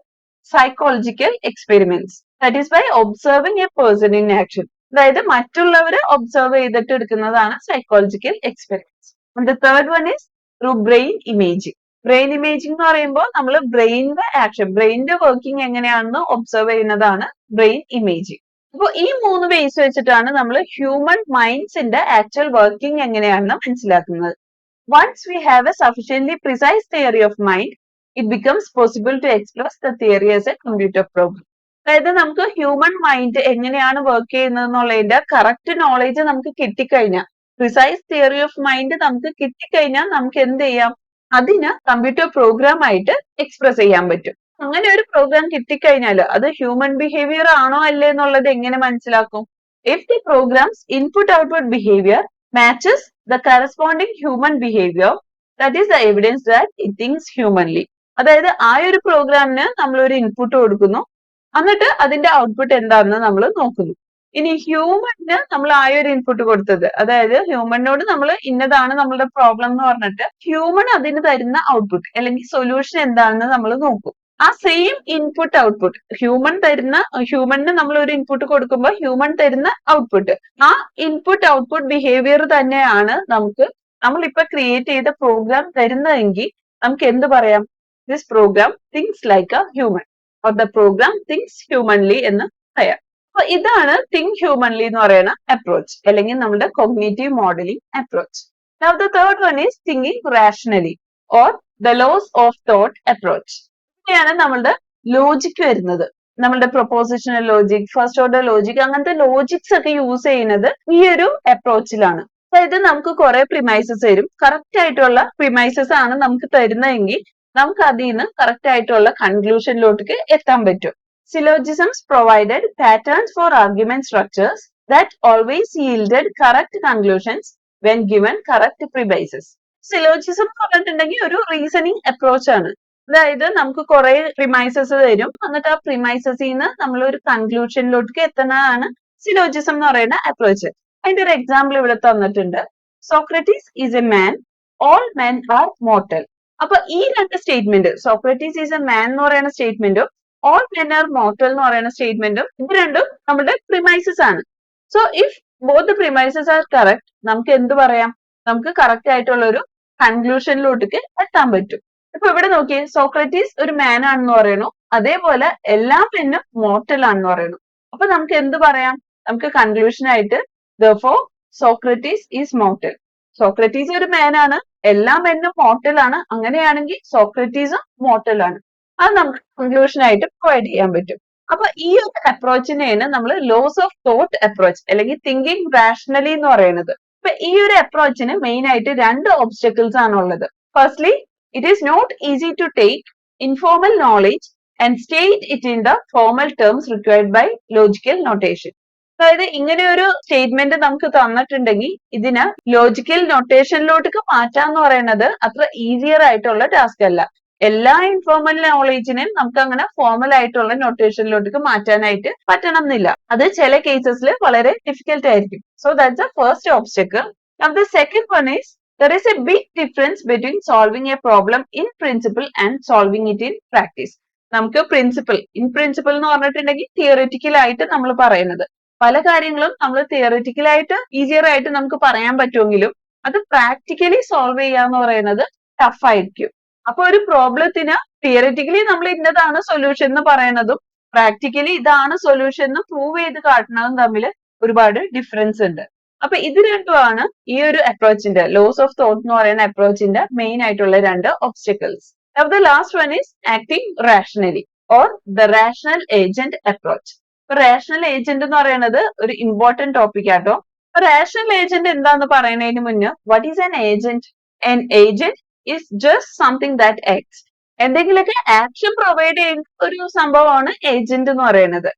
psychological experiments, that is by observing a person in action. അതായത് മറ്റുള്ളവരെ ഒബ്സർവ് ചെയ്തിട്ട് എടുക്കുന്നതാണ് psychological experiments. The third one is through brain imaging. Brain imaging എന്ന് പറയുമ്പോൾ നമ്മൾ ബ്രെയിനിന്റെ ആക്ഷൻ, ബ്രെയിനിന്റെ വർക്കിംഗ് എങ്ങനെയാണെന്ന് ഒബ്സർവ് ചെയ്യുന്നതാണ് ബ്രെയിൻ ഇമേജിംഗ്. അപ്പോൾ ഈ 3 വേസ് വെച്ചിട്ടാണ് നമ്മൾ ഹ്യൂമൻ മൈൻഡ്സിന്റെ ആക്ച്വൽ വർക്കിംഗ് എങ്ങനെയാണെന്ന് മനസ്സിലാക്കുന്നത്. Once we have a sufficiently precise theory of mind, it becomes possible to express the theory as a computer program. അതായത് നമുക്ക് ഹ്യൂമൻ മൈൻഡ് എങ്ങനെയാണ് വർക്ക് ചെയ്യുന്നത് എന്നുള്ളതിന്റെ കറക്റ്റ് നോളേജ് നമുക്ക് കിട്ടിക്കഴിഞ്ഞാൽ, പ്രിസൈസ് തിയറി ഓഫ് മൈൻഡ് നമുക്ക് കിട്ടിക്കഴിഞ്ഞാൽ നമുക്ക് എന്ത് ചെയ്യാം? അതിന് കമ്പ്യൂട്ടർ പ്രോഗ്രാം ആയിട്ട് എക്സ്പ്രസ് ചെയ്യാൻ പറ്റും. അങ്ങനെ ഒരു പ്രോഗ്രാം കിട്ടിക്കഴിഞ്ഞാൽ അത് ഹ്യൂമൻ ബിഹേവിയർ ആണോ അല്ലേ എന്നുള്ളത് എങ്ങനെ മനസ്സിലാക്കും? If the programs input output behaviour matches the corresponding human behaviour, that is the evidence that it thinks humanly. അതായത് ആ ഒരു പ്രോഗ്രാമിന് നമ്മൾ ഒരു ഇൻപുട്ട് കൊടുക്കുന്നു, എന്നിട്ട് അതിന്റെ ഔട്ട്പുട്ട് എന്താണെന്ന് നമ്മൾ നോക്കുന്നു. ഇനി ഹ്യൂമന് നമ്മൾ ആ ഒരു ഇൻപുട്ട് കൊടുത്തത്, അതായത് ഹ്യൂമനോട് നമ്മൾ ഇന്നതാണ് നമ്മളുടെ പ്രോബ്ലം എന്ന് പറഞ്ഞിട്ട് ഹ്യൂമൻ അതിന് തരുന്ന ഔട്ട്പുട്ട് അല്ലെങ്കിൽ സൊല്യൂഷൻ എന്താണെന്ന് നമ്മൾ നോക്കും. ആ സെയിം ഇൻപുട്ട് ഔട്ട്പുട്ട് ഹ്യൂമന് നമ്മൾ ഒരു ഇൻപുട്ട് കൊടുക്കുമ്പോൾ ഹ്യൂമൻ തരുന്ന ഔട്ട്പുട്ട്, ആ ഇൻപുട്ട് ഔട്ട്പുട്ട് ബിഹേവിയർ തന്നെയാണ് നമ്മളിപ്പോ ക്രിയേറ്റ് ചെയ്ത പ്രോഗ്രാം തരുന്നതെങ്കിൽ നമുക്ക് എന്ത് പറയാം? This program thinks like a human or the program thinks humanly എന്ന് പറയാം. അപ്പൊ ഇതാണ് തിങ്ക് ഹ്യൂമൻലി എന്ന് പറയുന്ന അപ്രോച്ച് അല്ലെങ്കിൽ നമ്മുടെ cognitive modelling approach. Now the third one is thinking rationally or the laws of thought approach. ഇവിടെയാണ് നമ്മളുടെ ലോജിക് വരുന്നത്. നമ്മളുടെ propositional logic, first order logic, അങ്ങനത്തെ ലോജിക്സ് ഒക്കെ യൂസ് ചെയ്യുന്നത് ഈ ഒരു അപ്രോച്ചിലാണ്. അതായത് നമുക്ക് കുറെ പ്രിമൈസസ് തരും, കറക്റ്റ് ആയിട്ടുള്ള പ്രിമൈസസ് ആണ് നമുക്ക് തരുന്നതെങ്കിൽ നമുക്ക് അതിൽ നിന്ന് കറക്റ്റ് ആയിട്ടുള്ള കൺക്ലൂഷനിലോട്ട് എത്താൻ പറ്റും. Syllogisms provided patterns for argument structures that always yielded correct conclusions when given correct premises. Syllogism എന്ന് പറഞ്ഞിട്ടുണ്ടെങ്കിൽ ഒരു റീസണിങ് അപ്രോച്ച് ആണ്. അതായത് നമുക്ക് കുറെ പ്രിമൈസസ് തരും, എന്നിട്ട് ആ പ്രിമൈസസിൽ നിന്ന് നമ്മൾ ഒരു കൺക്ലൂഷനിലോട്ട് എത്തുന്നതാണ് സിലോജിസം എന്ന് പറയുന്ന അപ്രോച്ച്. അതിന്റെ ഒരു എക്സാമ്പിൾ ഇവിടെ തന്നിട്ടുണ്ട്. Socrates is a man, all men are mortal. അപ്പൊ ഈ രണ്ട് statement, Socrates is a man എന്ന് പറയുന്ന സ്റ്റേറ്റ്മെന്റും ഓൾ മെൻ ആർ മോർട്ടൽ എന്ന് പറയുന്ന സ്റ്റേറ്റ്മെന്റും ഇത് രണ്ടും നമ്മുടെ പ്രിമൈസസ് ആണ്. So if both the premises are correct, നമുക്ക് എന്ത് പറയാം? നമുക്ക് കറക്റ്റ് ആയിട്ടുള്ള ഒരു കൺക്ലൂഷനിലോട്ട് എത്താൻ പറ്റും. ഇപ്പൊ ഇവിടെ നോക്കിയേ, സോക്രട്ടീസ് ഒരു മാൻ ആണെന്ന് പറയുന്നു, അതേപോലെ എല്ലാ മെന്നും മോർട്ടൽ ആണെന്ന് പറയുന്നു. അപ്പൊ നമുക്ക് എന്ത് പറയാം? നമുക്ക് കൺക്ലൂഷൻ ആയിട്ട് therefore Socrates is mortal. Socrates ഒരു man ആണ്, എല്ലാ മെന്നും മോർട്ടൽ ആണ്. അങ്ങനെയാണെങ്കിൽ സോക്രട്ടീസും മോർട്ടൽ ആണ്. അത് നമുക്ക് കൺക്ലൂഷൻ ആയിട്ട് പ്രൊവൈഡ് ചെയ്യാൻ പറ്റും. അപ്പൊ ഈ ഒരു അപ്രോച്ചിനെയാണ് നമ്മൾ ലോസ് ഓഫ് തോട്ട് അപ്രോച്ച് അല്ലെങ്കിൽ തിങ്കിങ് റാഷണലി എന്ന് പറയുന്നത്. അപ്പൊ ഈ ഒരു അപ്രോച്ചിന് മെയിൻ ആയിട്ട് രണ്ട് ഒബ്സ്റ്റക്കിൾസ് ആണ് ഉള്ളത്. Firstly, it is not easy to take informal knowledge and state it in the formal terms required by logical notation. അതായത് ഇങ്ങനെ ഒരു സ്റ്റേറ്റ്മെന്റ് നമുക്ക് തന്നിട്ടുണ്ടെങ്കിൽ ഇതിനെ ലോജിക്കൽ നൊട്ടേഷനിലോട്ട് മാറ്റാന്ന് പറയുന്നത് അത്ര ഈസിയർ ആയിട്ടുള്ള ടാസ്ക് അല്ല. എല്ലാ ഇൻഫോർമൽ നോളേജിനെയും നമുക്ക് അങ്ങനെ ഫോർമൽ ആയിട്ടുള്ള നൊട്ടേഷനിലോട്ട് മാറ്റാനായിട്ട് പറ്റണം എന്നില്ല. അത് ചില കേസസിൽ വളരെ ഡിഫിക്കൽട്ട് ആയിരിക്കും. So that's the first obstacle. Now the second one is there is a big difference between solving a problem in principle and solving it in practice. നമുക്ക് പ്രിൻസിപ്പിൾ ഇൻ പ്രിൻസിപ്പിൾ എന്ന് പറഞ്ഞിട്ടുണ്ടെങ്കിൽ തിയറിറ്റിക്കൽ ആയിട്ട് നമ്മൾ പറയുന്നത് പല കാര്യങ്ങളും നമ്മൾ തിയറിറ്റിക്കൽ ആയിട്ട് ഈസിയർ ആയിട്ട് നമുക്ക് പറയാൻ പറ്റുമെങ്കിലും അത് പ്രാക്ടിക്കലി സോൾവ് ചെയ്യാന്ന് പറയുന്നത് ടഫ് ആയിരിക്കും. അപ്പൊ ഒരു പ്രോബ്ലത്തിന് തിയറിറ്റിക്കലി നമ്മൾ ഇന്നതാണ് സൊല്യൂഷൻ എന്ന് പറയുന്നതും പ്രാക്ടിക്കലി ഇതാണ് സൊല്യൂഷൻ എന്ന് പ്രൂവ് ചെയ്ത് കാട്ടുന്നതും തമ്മിൽ ഒരുപാട് ഡിഫറൻസ് ഉണ്ട്. അപ്പൊ ഇത് രണ്ടുമാണ് ഈ ഒരു അപ്രോച്ചിന്റെ ലോസ് ഓഫ് തോട്ട് എന്ന് പറയുന്ന അപ്രോച്ചിന്റെ മെയിൻ ആയിട്ടുള്ള രണ്ട് obstacles. Now the last one is acting rationally or the rational agent approach. rational agent എന്ന് പറയുന്നത് ഒരു ഇമ്പോർട്ടന്റ് ടോപ്പിക് ആട്ടോ. rational agent എന്താന്ന് പറയുന്നതിന് മുന്നേ what is an agent? An agent is just something that acts. എന്തെങ്കിലുമൊക്കെ ആക്ഷൻ പ്രൊവൈഡ് ചെയ്യുന്ന ഒരു സംഭവമാണ് ഏജന്റ് എന്ന് പറയുന്നത്.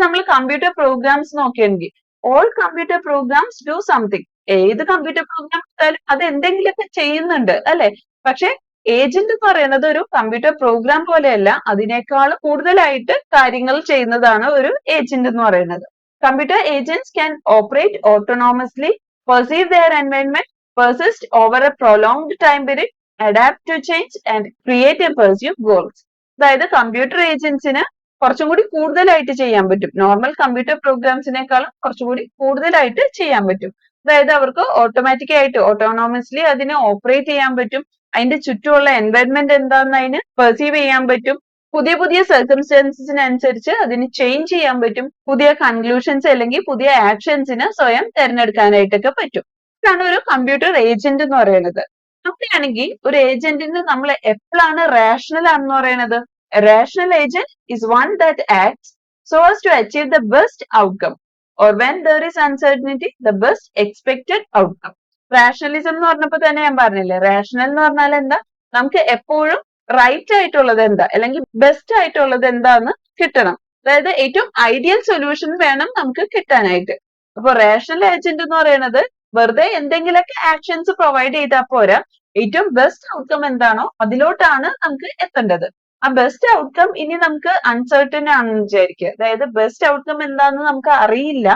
നമ്മൾ കമ്പ്യൂട്ടർ പ്രോഗ്രാംസ് നോക്കിയെങ്കിൽ all computer programs do something. ഏത് കമ്പ്യൂട്ടർ പ്രോഗ്രാം എടുത്താലും അത് എന്തെങ്കിലുമൊക്കെ ചെയ്യുന്നുണ്ട് അല്ലെ? പക്ഷെ ഏജന്റ് എന്ന് പറയുന്നത് ഒരു കമ്പ്യൂട്ടർ പ്രോഗ്രാം പോലെയല്ല, അതിനേക്കാൾ കൂടുതലായിട്ട് കാര്യങ്ങൾ ചെയ്യുന്നതാണ് ഒരു ഏജന്റ് എന്ന് പറയുന്നത്. Computer agents can operate autonomously, perceive their environment, persist over a prolonged time period, adapt to change and create and pursue goals. അതായത് കമ്പ്യൂട്ടർ ഏജന്റ്സിന് കുറച്ചും കൂടി കൂടുതലായിട്ട് ചെയ്യാൻ പറ്റും. നോർമൽ കമ്പ്യൂട്ടർ പ്രോഗ്രാംസിനേക്കാളും കുറച്ചും കൂടി കൂടുതലായിട്ട് ചെയ്യാൻ പറ്റും. അതായത് അവർക്ക് ഓട്ടോമാറ്റിക് ആയിട്ട് ഓട്ടോണോമസ്ലി അതിനെ ഓപ്പറേറ്റ് ചെയ്യാൻ പറ്റും. അതിന്റെ ചുറ്റുമുള്ള എൻവയൺമെന്റ് എന്താണെന്ന് അതിന് പെർസീവ് ചെയ്യാൻ പറ്റും. പുതിയ പുതിയ സർക്കംസ്റ്റാൻസസിനനുസരിച്ച് അതിന് ചേഞ്ച് ചെയ്യാൻ പറ്റും. പുതിയ കൺക്ലൂഷൻസ് അല്ലെങ്കിൽ പുതിയ ആക്ഷൻസിന് സ്വയം തിരഞ്ഞെടുക്കാനായിട്ടൊക്കെ പറ്റും. ഇതാണ് ഒരു കമ്പ്യൂട്ടർ ഏജന്റ് എന്ന് പറയുന്നത്. അങ്ങനെയാണെങ്കിൽ ഒരു ഏജന്റിന് നമ്മൾ എപ്പോഴാണ് റാഷണൽ ആണെന്ന് പറയുന്നത്? rational agent is one that acts so as to achieve the best outcome or when there is uncertainty the best expected outcome. Rationalism എന്ന് പറഞ്ഞപ്പോ തന്നെ ഞാൻ പറഞ്ഞില്ലേ, റാഷണൽ എന്ന് പറഞ്ഞാൽ എന്താ? നമുക്ക് എപ്പോഴും റൈറ്റ് ആയിട്ടുള്ളത് എന്താ അല്ലെങ്കിൽ ബെസ്റ്റ് ആയിട്ടുള്ളത് എന്താന്ന് കിട്ടണം. അതായത് ഏറ്റവും ഐഡിയൽ സൊല്യൂഷൻ വേണം നമുക്ക് കിട്ടാനായിട്ട്. അപ്പൊ റാഷണൽ ഏജന്റ് എന്ന് പറയുന്നത് വെറുതെ എന്തെങ്കിലുമൊക്കെ ആക്ഷൻസ് പ്രൊവൈഡ് ചെയ്താൽ പോരാ, ഏറ്റവും ബെസ്റ്റ് ഔട്ട്കം എന്താണോ അതിലോട്ടാണ് നമുക്ക് എത്തേണ്ടത്. ആ ബെസ്റ്റ് ഔട്ട്കം ഇനി നമുക്ക് അൺസർട്ടൻ ആണെന്ന് വിചാരിക്കുക, അതായത് ബെസ്റ്റ് ഔട്ട്കം എന്താണെന്ന് നമുക്ക് അറിയില്ല.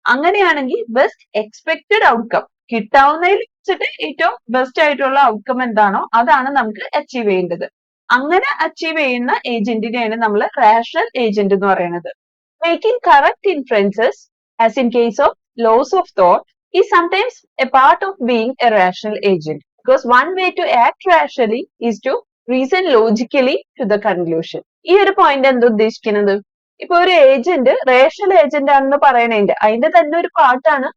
അങ്ങനെയാണെങ്കിൽ ബെസ്റ്റ് എക്സ്പെക്റ്റഡ് ഔട്ട്കം, കിട്ടാവുന്നതിൽ വെച്ചിട്ട് ഏറ്റവും ബെസ്റ്റ് ആയിട്ടുള്ള ഔട്ട്കം എന്താണോ അതാണ് നമുക്ക് അച്ചീവ് ചെയ്യേണ്ടത്. അങ്ങനെ അച്ചീവ് ചെയ്യുന്ന ഏജന്റിനെയാണ് നമ്മൾ റാഷണൽ ഏജന്റ് എന്ന് പറയുന്നത്. Making correct inferences as in case of laws of thought is sometimes a part of being a rational agent. Because one way to act rationally is to reason logically to the conclusion. ഈ ഒരു point എന്താ ഉദ്ദേശിക്കുന്നത്? ഇപ്പൊ ഒരു agent rational agent ആണെന്ന് പറയണതിന്റെ അതിന്റെ തന്നെ ഒരു പാർട്ടാണ്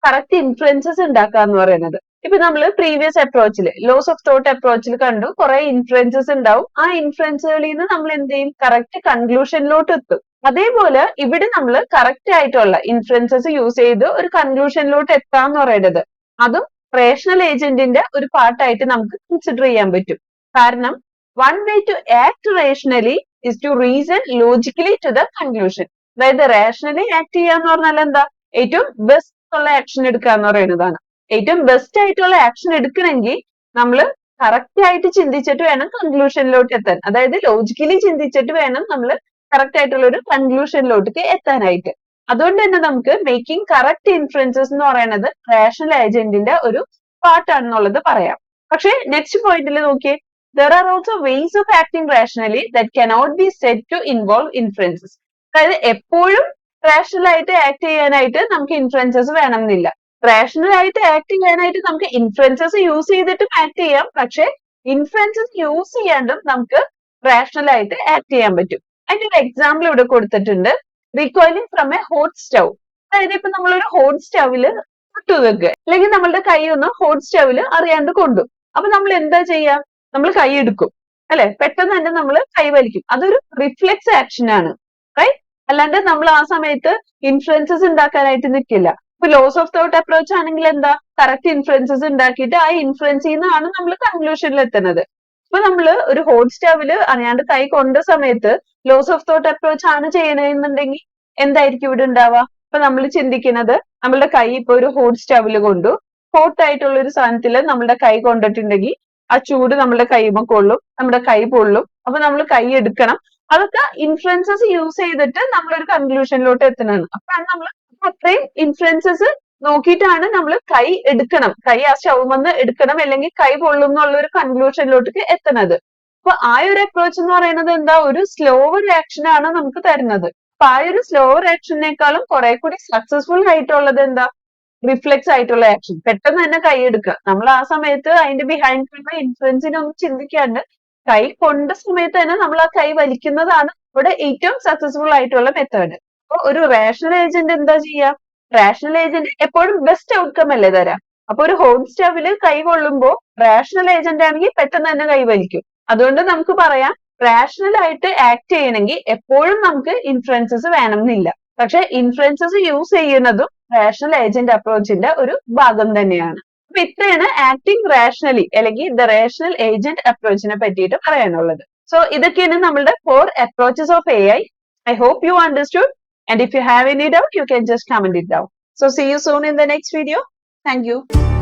കറക്റ്റ് ഇൻഫ്ലുവൻസസ് ഉണ്ടാക്കുക എന്ന് പറയുന്നത്. ഇപ്പൊ നമ്മൾ പ്രീവിയസ് അപ്രോച്ചിൽ ലോസ് ഓഫ് തോട്ട് അപ്രോച്ചിൽ കണ്ടു കുറെ ഇൻഫ്ലുവൻസസ് ഉണ്ടാവും. ആ ഇൻഫ്ലുവൻസുകളിൽ നിന്ന് നമ്മൾ എന്ത് ചെയ്യും? കറക്റ്റ് കൺക്ലൂഷനിലോട്ട് എത്തും. അതേപോലെ ഇവിടെ നമ്മൾ കറക്റ്റ് ആയിട്ടുള്ള ഇൻഫ്ലുവൻസസ് യൂസ് ചെയ്ത് ഒരു കൺക്ലൂഷനിലോട്ട് എത്താന്ന് പറയുന്നത് അതും റേഷണൽ ഏജന്റിന്റെ ഒരു പാർട്ടായിട്ട് നമുക്ക് കൺസിഡർ ചെയ്യാൻ പറ്റും. കാരണം one way to act rationally is to reason logically to the conclusion. അതായത് rationally ആക്ട് ചെയ്യാന്ന് പറഞ്ഞാൽ എന്താ? ഏറ്റവും ബെസ്റ്റ് ഉള്ള ആക്ഷൻ എടുക്കുക എന്ന് പറയുന്നതാണ്. ഏറ്റവും ബെസ്റ്റ് ആയിട്ടുള്ള ആക്ഷൻ എടുക്കണമെങ്കിൽ നമ്മൾ കറക്റ്റ് ആയിട്ട് ചിന്തിച്ചിട്ട് വേണം കൺക്ലൂഷനിലോട്ട് എത്താൻ. അതായത് ലോജിക്കലി ചിന്തിച്ചിട്ട് വേണം നമ്മൾ കറക്റ്റ് ആയിട്ടുള്ള ഒരു കൺക്ലൂഷനിലോട്ട് എത്താനായിട്ട്. അതുകൊണ്ട് തന്നെ നമുക്ക് മേക്കിംഗ് കറക്റ്റ് ഇൻഫറൻസസ് എന്ന് പറയുന്നത് റാഷണൽ ഏജന്റിന്റെ ഒരു പാർട്ടാണെന്നുള്ളത് പറയാം. പക്ഷെ നെക്സ്റ്റ് പോയിന്റിൽ നോക്കിയേ, there are also ways of acting rationally that cannot be said to involve inferences. അതായത് എപ്പോഴും റാഷണൽ ആയിട്ട് ആക്ട് ചെയ്യാനായിട്ട് നമുക്ക് ഇൻഫ്ലുവൻസസ് വേണമെന്നില്ല. റാഷണൽ ആയിട്ട് ആക്ട് ചെയ്യാനായിട്ട് നമുക്ക് ഇൻഫ്ലുവൻസസ് യൂസ് ചെയ്തിട്ടും ആക്ട് ചെയ്യാം. പക്ഷെ ഇൻഫ്ലുവൻസസ് യൂസ് ചെയ്യാണ്ടും നമുക്ക് റാഷണൽ ആയിട്ട് ആക്ട് ചെയ്യാൻ പറ്റും. അതിന്റെ ഒരു എക്സാമ്പിൾ ഇവിടെ കൊടുത്തിട്ടുണ്ട്. റീകോയിലിംഗ് ഫ്രം എ ഹോട്ട് സ്റ്റവ്. അതായത് ഇപ്പൊ നമ്മളൊരു ഹോട്ട് സ്റ്റവില് ഇട്ട് വെക്കുക, അല്ലെങ്കിൽ നമ്മളുടെ കൈ ഒന്ന് ഹോട്ട് സ്റ്റവില് അറിയാണ്ട് കൊണ്ടു. അപ്പൊ നമ്മൾ എന്താ ചെയ്യാ? നമ്മൾ കൈ എടുക്കും അല്ലെ, പെട്ടെന്ന് തന്നെ നമ്മൾ കൈ വലിക്കും. അതൊരു റിഫ്ലെക്സ് ആക്ഷൻ ആണ്, റൈറ്റ്? അല്ലാണ്ട് നമ്മൾ ആ സമയത്ത് ഇൻഫ്ലുവൻസസ് ഉണ്ടാക്കാനായിട്ട് നിൽക്കില്ല. ഇപ്പൊ ലോസ് ഓഫ് തോട്ട് അപ്രോച്ച് ആണെങ്കിൽ എന്താ, കറക്റ്റ് ഇൻഫ്ലുവൻസസ് ഉണ്ടാക്കിയിട്ട് ആ ഇൻഫ്ലുവൻസിൽ നിന്നാണ് നമ്മൾ കൺക്ലൂഷനിൽ എത്തുന്നത്. ഇപ്പൊ നമ്മൾ ഒരു ഹോട്ട് സ്റ്റവില് അറിയാണ്ട് കൈ കൊണ്ട സമയത്ത് ലോസ് ഓഫ് തോട്ട് അപ്രോച്ച് ആണ് ചെയ്യണമെന്നുണ്ടെങ്കിൽ എന്തായിരിക്കും ഇവിടെ ഉണ്ടാവുക? ഇപ്പൊ നമ്മൾ ചിന്തിക്കുന്നത്, നമ്മളുടെ കൈ ഇപ്പൊ ഒരു ഹോട്ട് സ്റ്റവില് കൊണ്ടു, ഹോട്ട് ആയിട്ടുള്ള ഒരു സാധനത്തില് നമ്മുടെ കൈ കൊണ്ടിട്ടുണ്ടെങ്കിൽ ആ ചൂട് നമ്മുടെ കൈമ കൊള്ളും, നമ്മുടെ കൈ പൊള്ളും. അപ്പൊ നമ്മൾ കൈ എടുക്കണം. അതൊക്കെ ഇൻഫ്ലുവൻസസ് യൂസ് ചെയ്തിട്ട് നമ്മളൊരു കൺക്ലൂഷനിലോട്ട് എത്തുന്നതാണ്. അപ്പൊ നമ്മൾ അത്രയും ഇൻഫ്ലുവൻസസ് നോക്കിയിട്ടാണ് നമ്മൾ കൈ എടുക്കണം, കൈ ആ സ്റ്റൗമെന്ന് എടുക്കണം, അല്ലെങ്കിൽ കൈ പൊള്ളും എന്നുള്ള ഒരു കൺക്ലൂഷനിലോട്ട് എത്തുന്നത്. അപ്പൊ ആ ഒരു അപ്രോച്ച് എന്ന് പറയുന്നത് എന്താ, ഒരു സ്ലോവർ റിയാക്ഷൻ ആണ് നമുക്ക് തരുന്നത്. അപ്പൊ ആ ഒരു സ്ലോവർ റിയാക്ഷനേക്കാളും കുറെ കൂടി സക്സസ്ഫുൾ ആയിട്ടുള്ളത് എന്താ, റിഫ്ലെക്സ് ആയിട്ടുള്ള ആക്ഷൻ. പെട്ടെന്ന് തന്നെ കൈ എടുക്കുക. നമ്മൾ ആ സമയത്ത് അതിന്റെ ബിഹൈൻഡിലുള്ള ഇൻഫ്ലുവൻസിനെ ഒന്നും ചിന്തിക്കാണ്ട് കൈ കൊണ്ട സമയത്ത് തന്നെ നമ്മൾ ആ കൈ വലിക്കുന്നതാണ് ഇവിടെ ഏറ്റവും സക്സസ്ഫുൾ ആയിട്ടുള്ള മെത്തേഡ്. അപ്പൊ ഒരു റേഷണൽ ഏജന്റ് എന്താ ചെയ്യാ? റേഷണൽ ഏജന്റ് എപ്പോഴും ബെസ്റ്റ് ഔട്ട്കം അല്ലേ തരാം. അപ്പൊ ഒരു ഹോട്ട് സ്റ്റവില് കൈ കൊള്ളുമ്പോ റേഷണൽ ഏജന്റ് ആണെങ്കിൽ പെട്ടെന്ന് തന്നെ കൈ വലിക്കും. അതുകൊണ്ട് നമുക്ക് പറയാം, റാഷണൽ ആയിട്ട് ആക്ട് ചെയ്യണമെങ്കിൽ എപ്പോഴും നമുക്ക് ഇൻഫ്ലുവൻസസ് വേണമെന്നില്ല. പക്ഷെ ഇൻഫ്ലുവൻസസ് യൂസ് ചെയ്യുന്നതും റേഷണൽ ഏജന്റ് അപ്രോച്ചിന്റെ ഒരു ഭാഗം തന്നെയാണ്. അപ്പൊ ഇത്രയാണ് ആക്ടിങ് റാഷണലി അല്ലെങ്കിൽ ദ റേഷണൽ ഏജന്റ് അപ്രോച്ചിനെ പറ്റിയിട്ട് പറയാനുള്ളത്. സോ ഇതൊക്കെയാണ് നമ്മളുടെ 4 approaches of AI. I hope you understood. And if you have any doubt, you can just comment it down. So see you soon in the next video. Thank you.